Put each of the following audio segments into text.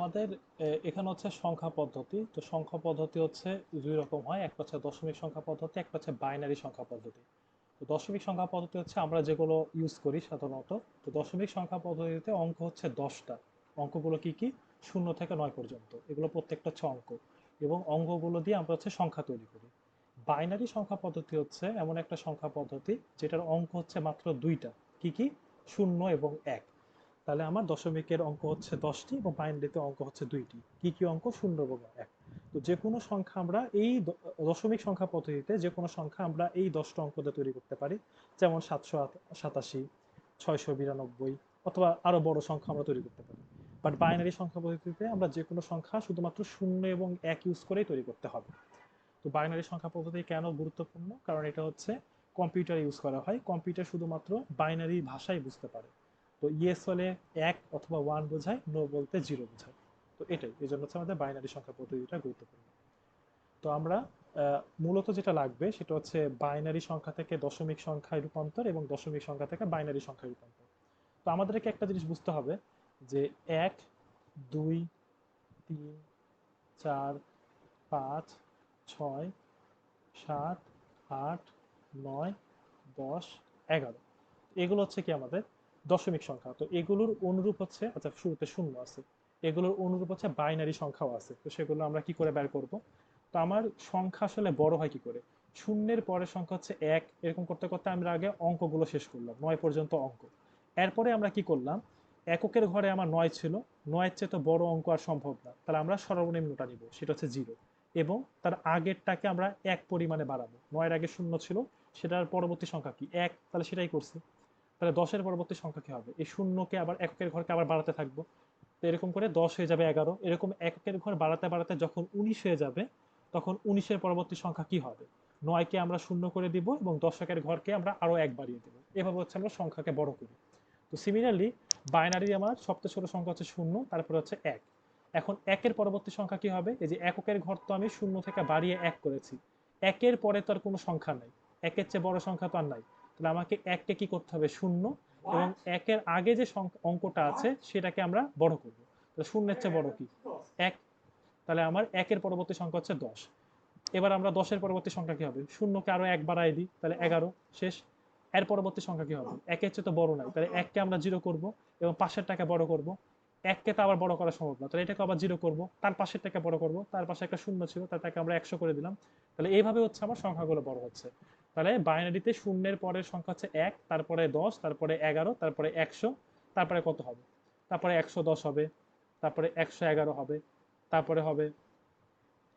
আমাদের এখানে হচ্ছে সংখ্যা পদ্ধতি। তো সংখ্যা পদ্ধতি হচ্ছে দুই রকম হয়, একটা হচ্ছে দশমিক সংখ্যা পদ্ধতি, একটা হচ্ছে বাইনারি সংখ্যা পদ্ধতি। তো দশমিক সংখ্যা পদ্ধতি হচ্ছে আমরা যেগুলো ইউজ করি সাধারণত। তো দশমিক সংখ্যা পদ্ধতিতে অঙ্ক হচ্ছে 10টা। অঙ্কগুলো কি কি? 0 থেকে 9 পর্যন্ত, এগুলো প্রত্যেকটা হচ্ছে অঙ্ক, এবং অঙ্কগুলো দিয়ে আমরা হচ্ছে সংখ্যা তৈরি করি। বাইনারি সংখ্যা পদ্ধতি হচ্ছে এমন একটা সংখ্যা পদ্ধতি যেটার অঙ্ক হচ্ছে মাত্র দুইটা। কি কি? 0 এবং 1। তাহলে আমার দশমিকের অঙ্ক হচ্ছে 10টি এবং বাইনারিতে অঙ্ক হচ্ছে দুইটি। কি কি অঙ্ক? 0 এবং 1। তো যে কোনো সংখ্যা আমরা এই দশমিক সংখ্যা পদ্ধতিতে যে কোনো সংখ্যা আমরা এই 10টা অঙ্ক দিয়ে তৈরি করতে পারি। যেমন 787, 692, অথবা আরো বড় সংখ্যা আমরা তৈরি করতে পারি। বাট বাইনারি সংখ্যা পদ্ধতিতে আমরা যে কোনো সংখ্যা শুধুমাত্র 0 এবং 1 ইউজ করেই তৈরি করতে হবে। তো বাইনারি সংখ্যা পদ্ধতি কেন গুরুত্বপূর্ণ? কারণ এটা হচ্ছে কম্পিউটার ইউজ করা হয়, কম্পিউটার শুধুমাত্র বাইনারি ভাষাই বুঝতে পারে। তো ইয়েস হলে 1 অথবা 1 বোঝায়, নো বলতে 0 বোঝায়। তো এটাই, এই জন্য হচ্ছে আমাদের বাইনারি সংখ্যা পদ্ধতিটা গুরুত্বপূর্ণ। তো আমরা মূলত যেটা লাগবে সেটা হচ্ছে বাইনারি সংখ্যা থেকে দশমিক সংখ্যায় রূপান্তর এবং দশমিক সংখ্যা থেকে বাইনারি সংখ্যায় রূপান্তর। তো আমাদেরকে একটা জিনিস বুঝতে হবে যে 1, 2, 3, 4, 5, 6, 7, 8, 9, 10, 11, এগুলো হচ্ছে কি আমাদের দশমিক সংখ্যা। তো এগুলোর অনুরূপ হচ্ছে, আচ্ছা শুরুতে শূন্য আছে, এগুলোর অনুরূপ হচ্ছে বাইনারি সংখ্যাও আছে। তো সেগুলো আমরা কি করে বের করব? তো আমার সংখ্যা আসলে বড় হয় কি করে? শূন্যের পরের সংখ্যা হচ্ছে 1, এরকম করতে করতে আমরা আগে অঙ্কগুলো শেষ করলাম, 9 পর্যন্ত অঙ্ক। এরপরে আমরা কি করলাম? এককের ঘরে আমার 9 ছিল, 9-এর চেয়ে তো বড় অঙ্ক আর সম্ভব না, তাহলে আমরা সর্বনিম্নটা নিব, সেটা হচ্ছে 0। এবং তার আগেরটাকে আমরা 1 পরিমাণে বাড়াবো। 9-এর আগে 0 ছিল, সেটার পরবর্তী সংখ্যা কি? 1, তাহলে সেটাই করছি। তাহলে 10-এর পরবর্তী সংখ্যা কি হবে? এই শূন্যকে আবার এককের ঘরকে আবার বাড়াতে থাকবো। তো এরকম করে 10 হয়ে যাবে 11, এরকম এককের ঘর বাড়াতে বাড়াতে যখন 19 হয়ে যাবে, তখন 19-এর পরবর্তী সংখ্যা কি হবে? 9-কে আমরা 0 করে দিব এবং দশকের ঘরকে আমরা আরো 1 বাড়িয়ে দেবো। এভাবে হচ্ছে আমরা সংখ্যাকে বড় করি। তো সিমিলারলি বাইনারি আমার সবচেয়ে ছোট সংখ্যা হচ্ছে 0, তারপরে হচ্ছে 1। এখন 1-এর পরবর্তী সংখ্যা কি হবে? এই যে এককের ঘর তো আমি 0 থেকে বাড়িয়ে 1 করেছি, 1-এর পরে তো আর কোনো সংখ্যা নাই, 1-এর চেয়ে বড় সংখ্যা তো আর নাই। তাহলে আমাকে 1-কে কি করতে হবে? 0, এবং 1-এর আগে যে অঙ্কটা আছে সেটাকে আমরা বড় করব। তাহলে 0-এর চেয়ে বড় কি? 1। তাহলে আমার 1-এর পরবর্তী সংখ্যা হচ্ছে 10। এবার আমরা 10-এর পরবর্তী সংখ্যা কি হবে? 0-কে আরো 1 বাড়াই দিই, তাহলে 11, শেষ। এর পরবর্তী সংখ্যা কি হবে? 1-এর চেয়ে তো বড় নাই, তাহলে 1-কে আমরা 0 করব এবং পাশেরটাকে বড় করব। 1-কে তো আবার বড় করা সম্ভব না, তাহলে এটাকে আবার 0 করব, তার পাশেরটাকে বড় করব, তার পাশে একটা 0 ছিল, তাকে আমরা 100 করে দিলাম। তাহলে এইভাবে হচ্ছে আমার সংখ্যাগুলো বড় হচ্ছে। তাহলে বাইনারিতে 0-এর পরের সংখ্যা হচ্ছে 1, তারপরে 10, তারপরে 11, তারপরে 100, তারপরে কত হবে? তারপরে 110 হবে, তারপরে 111 হবে, তারপরে হবে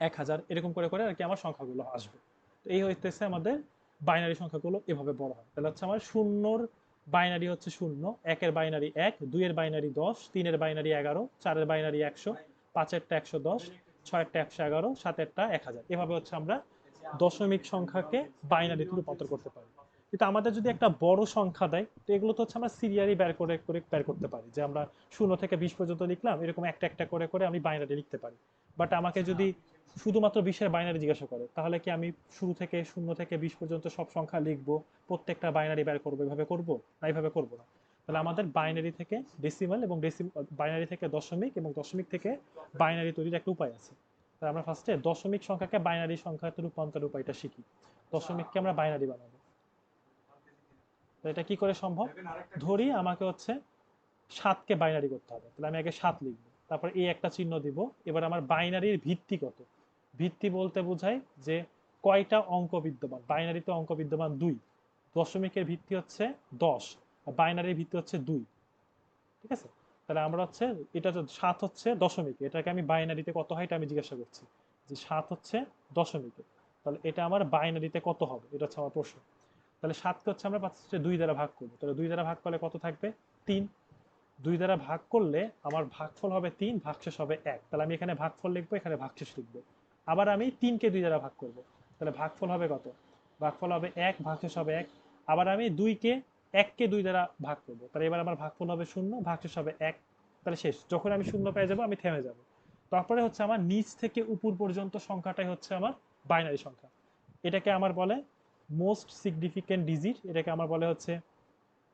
1000, এরকম করে করে আর কি আমার সংখ্যাগুলো আসবে। তো এই হইতেছে আমাদের বাইনারি সংখ্যাগুলো, এভাবে বড় হয়। তাহলে হচ্ছে আমার 0-র বাইনারি হচ্ছে 0, 1-এর বাইনারি 1, 2-এর বাইনারি 10, 3-এর বাইনারি 11, 4-এর বাইনারি 100, 5-এরটা 110, 6-এরটা 111, 7-এরটা 1000। এভাবে হচ্ছে আমরা দশমিক সংখ্যাকে বাইনারিতে রূপান্তর করতে পারি। কিন্তু আমাদের যদি একটা বড় সংখ্যা দেয়, তো এগুলো তো হচ্ছে আমরা সিরিয়ালি বের করে করে বের করতে পারি, যে আমরা 0 থেকে 20 পর্যন্ত লিখলাম, এরকম একটা একটা করে করে আমি বাইনারি লিখতে পারি। বাট আমাকে যদি শুধুমাত্র 20-এর বাইনারি জিজ্ঞাসা করে, তাহলে কি আমি শুরু থেকে 0 থেকে 20 পর্যন্ত সব সংখ্যা লিখবো, প্রত্যেকটা বাইনারি বের করবো, এভাবে করবো না? এইভাবে করবো না। তাহলে আমাদের বাইনারি থেকে ডেসিমাল এবং বাইনারি থেকে দশমিক এবং দশমিক থেকে বাইনারি তৈরির একটা উপায় আছে। তাহলে আমরা ফার্স্টে দশমিক সংখ্যাকে বাইনারি সংখ্যাতে রূপান্তর উপায়টা শিখি। দশমিককে আমরা বাইনারি বানাবো। তো এটা কি করে সম্ভব? ধরি আমাকে হচ্ছে 7-কে বাইনারি করতে হবে, তাহলে আমি আগে 7 লিখবো, তারপর এই একটা চিহ্ন দিব। এবার আমার বাইনারির ভিত্তি কত? ভিত্তি বলতে বোঝায় যে কয়টা অঙ্ক বিদ্যমান। বাইনারিতে অঙ্ক বিদ্যমান 2, দশমিকের ভিত্তি হচ্ছে 10, আর বাইনারির ভিত্তি হচ্ছে 2। ঠিক আছে? তাহলে আমরা হচ্ছে, এটা 7 হচ্ছে দশমিকে, এটাকে আমি বাইনারিতে কত হয় এটা আমি জিজ্ঞাসা করছি, যে 7 হচ্ছে দশমিকে, তাহলে এটা আমার বাইনারিতে কত হবে, এটা হচ্ছে আমার প্রশ্ন। তাহলে 7-কে হচ্ছে আমরা পাচ্ছি 2 দ্বারা ভাগ করবো, তাহলে 2 দ্বারা ভাগ করলে কত থাকবে? 3। 2 দ্বারা ভাগ করলে আমার ভাগফল হবে 3, ভাগশেষ হবে 1। তাহলে আমি এখানে ভাগফল লিখবো, এখানে ভাগশেষ লিখবো। আবার আমি 3-কে 2 দ্বারা ভাগ করব, তাহলে ভাগফল হবে কত? ভাগফল হবে 1, ভাগশেষ হবে 1। আবার আমি 1-কে 2 দ্বারা ভাগ করব, তাহলে এবার আমার ভাগফল হবে 0, ভাগশেষ হবে 1। তাহলে শেষ, যখন আমি 0 পেয়ে যাবো আমি থেমে যাব। তারপরে হচ্ছে আমার নিচ থেকে উপর পর্যন্ত সংখ্যাটাই হচ্ছে আমার বাইনারি সংখ্যা। এটাকে আমার বলে মোস্ট সিগনিফিকেন্ট ডিজিট, এটাকে আমার বলে হচ্ছে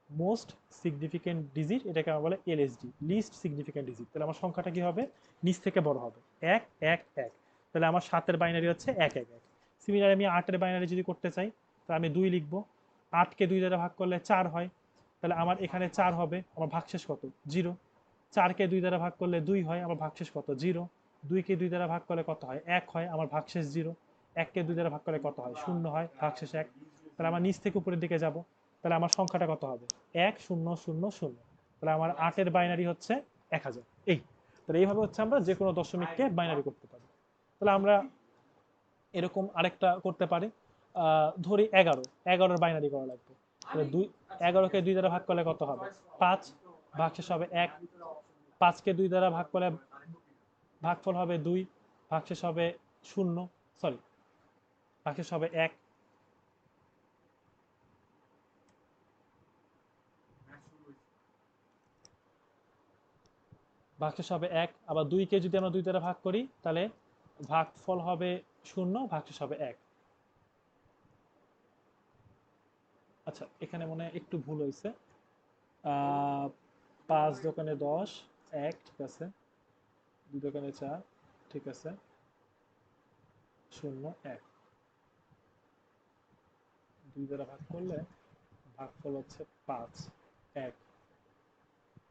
মোস্ট সিগনিফিকেন্ট ডিজিট, এটাকে আমরা বলে এলএসডি, লিস্ট সিগনিফিকেন্ট ডিজিট। তাহলে আমার সংখ্যাটা কি হবে, নিচ থেকে বড় হবে, 1 1 1। তাহলে আমার 7-এর বাইনারি হচ্ছে 1 1 1। সিমিলার আমি 8-এর বাইনারি যদি করতে চাই, তাহলে আমি 2 লিখব। 8কে 2 দ্বারা ভাগ করলে 4 হয়, তাহলে আমার এখানে 4 হবে। আমার ভাগশেষ কত, 0। 4কে 2 দ্বারা ভাগ করলে 2 হয়, আমার ভাগশেষ কত, 0। 2কে 2 দ্বারা ভাগ করলে কত হয়, 1 হয়, আমার ভাগশেষ 0। 1কে 2 দ্বারা ভাগ করলে কত হয়, 0 হয়, ভাগশেষ 1। তাহলে আমার নিচ থেকে উপরের দিকে যাব, তাহলে আমার সংখ্যাটা কত হবে, 1 0 0 0। তাহলে আমার 8-এর বাইনারি হচ্ছে 1000। এই, তাহলে এইভাবে হচ্ছে আমরা যে কোনো দশমিককে বাইনারি করতে পারি। তাহলে আমরা এরকম আরেকটা করতে পারি, ধরি 11, 11-এর বাইনারি করা লাগবে। তাহলে 11কে 2 দ্বারা ভাগ করলে কত হবে, 5, ভাগশেষ হবে 1। 5কে 2 দ্বারা ভাগ করলে ভাগফল হবে 2, ভাগশেষ হবে 0, সরি, ভাগশেষ হবে 1। ভাগশেষ হবে 1। আবার 2কে যদি আমরা 2 দ্বারা ভাগ করি, তাহলে ভাগফল হবে 0, ভাগশেষ হবে 1। আচ্ছা, এখানে মনে হয় একটু ভুল হয়েছে। 5 দোকানে 10, 1, ঠিক আছে। 2 দোকানে 4, ঠিক আছে। 0 1, 2 দ্বারা ভাগ করলে ভাগফল হচ্ছে 5 1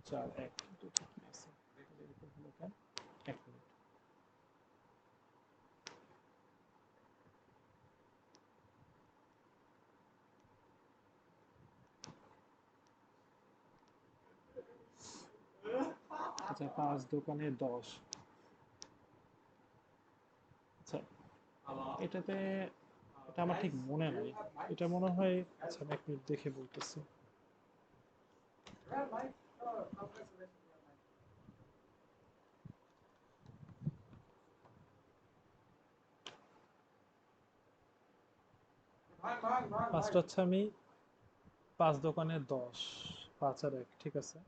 4 1, কিন্তু ঠিকই আছে। এরকম হলো কেন, 1 মিনিট। আচ্ছা, 5 দোকানে 10। আচ্ছা, এটাতে, এটা আমার ঠিক মনে নাই। এটা মনে হয়, আচ্ছা আমি 1 মিনিট দেখে বলতেছি। ফার্স্ট হচ্ছে আমি 5 দোকানে 10, 5 আর 1, ঠিক আছে।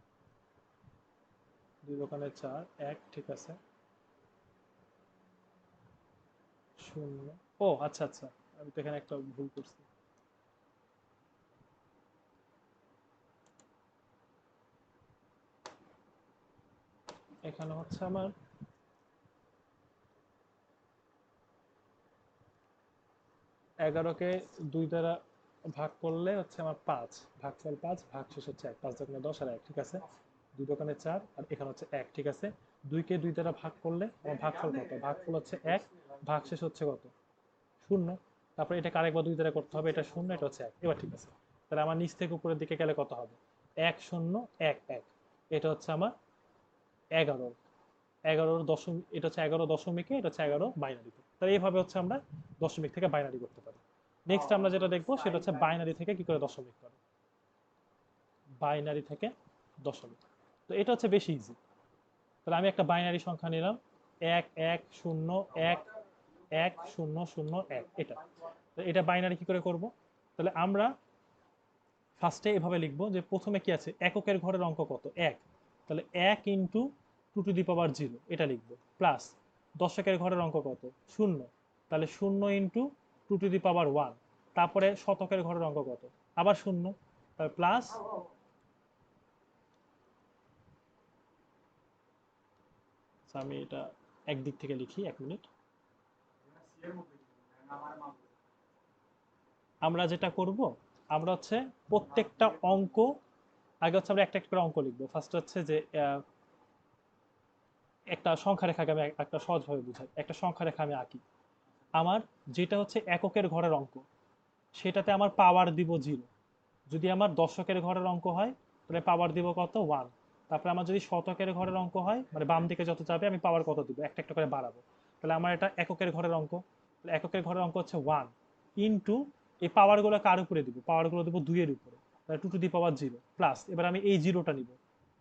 2 দোকানে 4, 1, ঠিক আছে। 0, ও আচ্ছা আচ্ছা, আমি তো এখানে একটা ভুল করছি। এখানে হচ্ছে আমার 11কে 2 দ্বারা ভাগ করলে হচ্ছে আমার 5, ভাগফল 5, ভাগশেষ হচ্ছে 1। 5 দোকানে 10 আর 1, ঠিক আছে। 2 দোকানে 4, আর এখানে হচ্ছে 1, ঠিক আছে। 2কে 2 দ্বারা ভাগ করলে আমার ভাগফল কত, ভাগফল হচ্ছে 1, ভাগশেষ হচ্ছে কত, 0। তারপরে এটাকে আরেকবার 2 দ্বারা করতে হবে, এটা 0, এটা হচ্ছে 1। এবার ঠিক আছে। তাহলে আমার নিচ থেকে উপরের দিকে গেলে কত হবে, 1 0 1 1। এটা হচ্ছে আমার 11, 11 দশমিক, এটা হচ্ছে 11 দশমিকে, এটা হচ্ছে 11 বাইনারিতে। তাহলে এইভাবে হচ্ছে আমরা দশমিক থেকে বাইনারি করতে পারি। নেক্সট আমরা যেটা দেখবো সেটা হচ্ছে বাইনারি থেকে কি করে দশমিক করে, বাইনারি থেকে দশমিক। তো এটা হচ্ছে বেশি ইজি। তাহলে আমি একটা বাইনারি সংখ্যা নিলাম, 1 1 0 1 1 0 0 1, এটা। তো এটা বাইনারি কি করে করব, তাহলে আমরা ফার্স্টে এভাবে লিখবো যে প্রথমে কি আছে, এককের ঘরের অঙ্ক কত, 1। তাহলে 1 ইন্টু 2 টু দি পাওয়ার 0, এটা লিখবো, প্লাস দশকের ঘরের অঙ্ক কত, 0। তাহলে 0 ইন্টু 2 টু দি পাওয়ার 1। তারপরে শতকের ঘরের অঙ্ক কত, আবার 0। তাহলে প্লাস, আমি এটা একদিক থেকে লিখি, 1 মিনিট। আমরা যেটা করব, আমরা হচ্ছে প্রত্যেকটা অঙ্ক, আগে হচ্ছে আমরা একটা একটা করে অঙ্ক লিখবো। ফার্স্ট হচ্ছে যে একটা সংখ্যা রেখাকে আমি একটা সহজভাবে বুঝাই, একটা সংখ্যা রেখা আমি আঁকি। আমার যেটা হচ্ছে এককের ঘরের অঙ্ক, সেটাতে আমার পাওয়ার দিব 0। যদি আমার দশকের ঘরের অঙ্ক হয়, তাহলে পাওয়ার দিব কত, 1। তারপরে আমার যদি শতকের ঘরের অঙ্ক হয়, মানে বাম দিকে যত যাবে আমি পাওয়ার কত দিব, একটা একটা করে বাড়াবো। তাহলে আমার এটা এককের ঘরের অঙ্ক, তাহলে এককের ঘরের অঙ্ক হচ্ছে 1 ইন্টু, এই পাওয়ারগুলো কার উপরে দিব, পাওয়ারগুলো দেবো 2 এর উপরে, তাহলে 2 টু দি পাওয়ার 0, প্লাস এবার আমি এই জিরোটা নিব,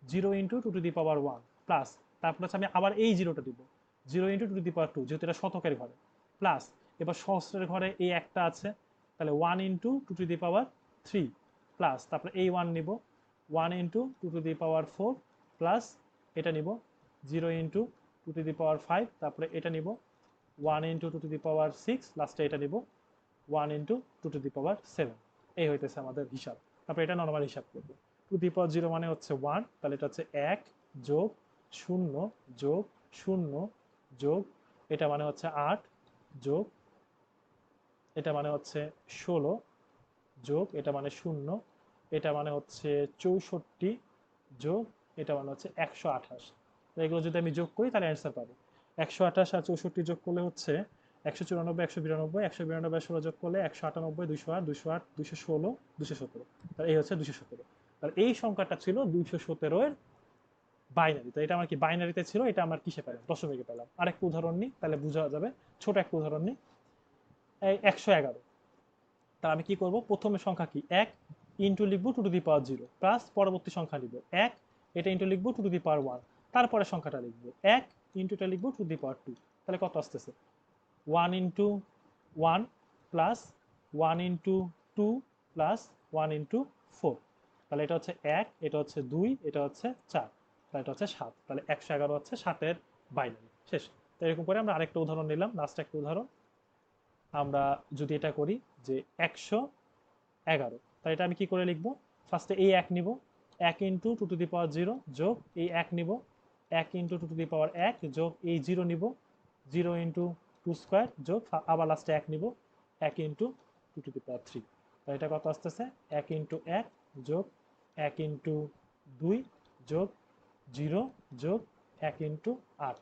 0 into 2 two the power 1, plus তারপর হচ্ছে আমি আবার এই জিরোটা দিব, 0 ইন্টু 2 টু দি পাওয়ার 2, যেহেতু এটা শতকের ঘরে, প্লাস এবার সহস্রের ঘরে এই একটা আছে, তাহলে 1 into 2 two the power 3, plus তারপরে এই 1 নিব, 1 into 2 two the power 4, plus এটা নিব 0 ইন্টু 2 টু দি পাওয়ার 5, তারপরে এটা নিব 1 ইন্টু 2 টু দি পাওয়ার 6, লাস্টে এটা নিব 1 ইন্টু 2 টু দি পাওয়ার 7। এই হইতেছে আমাদের হিসাব। তারপরে এটা নর্মাল হিসাব করবো। টু দি পাওয়ার 0 মানে হচ্ছে 1, তাহলে এটা হচ্ছে 1 যোগ 0 যোগ 0 যোগ এটা মানে হচ্ছে 8 যোগ এটা মানে হচ্ছে 16 যোগ এটা মানে 0, এটা মানে হচ্ছে 64 যোগ এটা মানে হচ্ছে 128। তো এগুলো যদি আমি যোগ করি তাহলে অ্যান্সার পাবো। 128 আর 64 যোগ করলে হচ্ছে 194, 192, 192 16 যোগ করলে 198, 208, 208, 216, 217। তাহলে এই হচ্ছে 217। তাহলে এই সংখ্যাটা ছিল 217 এর বাইনারি। তো এটা আমার কি বাইনারিতে ছিল, এটা আমার কিসে পেলাম, দশমিকে পেলাম। আরেকটা উদাহরণ নিই তাহলে বোঝা যাবে। ছোট একটা উদাহরণ নিই, এই 111। তা আমি কি করব, প্রথমে সংখ্যা কি 1 ইন্টু লিখবো two to the power 0 plus পরবর্তী সংখ্যা লিখবো 1, এটা ইন্টু লিখবো টু টু দি পাওয়ার 1, তারপরে সংখ্যাটা লিখবো 1 ইন্টুটা লিখবো টু দি পাওয়ার 2। তাহলে কত আসতেছে 1 into 1 plus 1 into 2 plus 1 into 4। তাহলে এটা হচ্ছে 1, এটা হচ্ছে 2, এটা হচ্ছে 4, তাহলে এটা হচ্ছে 7। তাহলে 111 হচ্ছে 7-এর বাইনারি। শেষ। তো এরকম করে আমরা আরেকটা উদাহরণ নিলাম, লাস্ট একটা উদাহরণ। আমরা যদি এটা করি যে 111, তাহলে এটা আমি কি করে লিখবো, ফার্স্টে এই 1 নিব, 1 into two to the power 0 যোগ এই 1 নিব, 1 ইন্টু টু টু দি পাওয়ার 1 যোগ এই 0 নিব, 0 ইন্টু 2 স্কোয়ার যোগ আবার লাস্টে 1 নিব, 1 ইন্টু টু টু দি পাওয়ার 3। তাহলে এটা কত আসতেছে 1 ইন্টু 1 যোগ 1 ইন্টু 2 যোগ 0 যোগ 1 ইন্টু 8।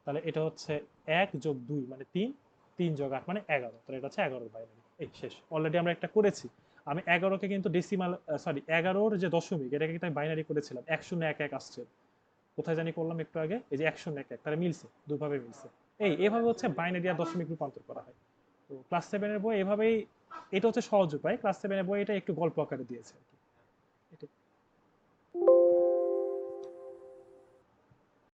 তাহলে এটা হচ্ছে 1 যোগ 2 মানে 3, 3 যোগ 8 মানে 11। তাহলে এটা হচ্ছে 11-এর বাইনারি। এই শেষ। অলরেডি আমরা একটা করেছি। আমি 11কে কিন্তু ডেসিমাল, সরি 11-র যে দশমিক এটাকে কিন্তু আমি বাইনারি করেছিলাম, 1011 আসছে। কোথায় জানি করলাম একটু আগে, এই যে 1011, তাহলে মিলছে, দুভাবে মিলছে। এভাবে হচ্ছে বাইনারি আর দশমিক রূপান্তর করা হয়। তো ক্লাস 7-এর বই এভাবেই, এটা হচ্ছে সহজ উপায়। ক্লাস 7-এর বই এটা একটু গল্প আকারে দিয়েছে।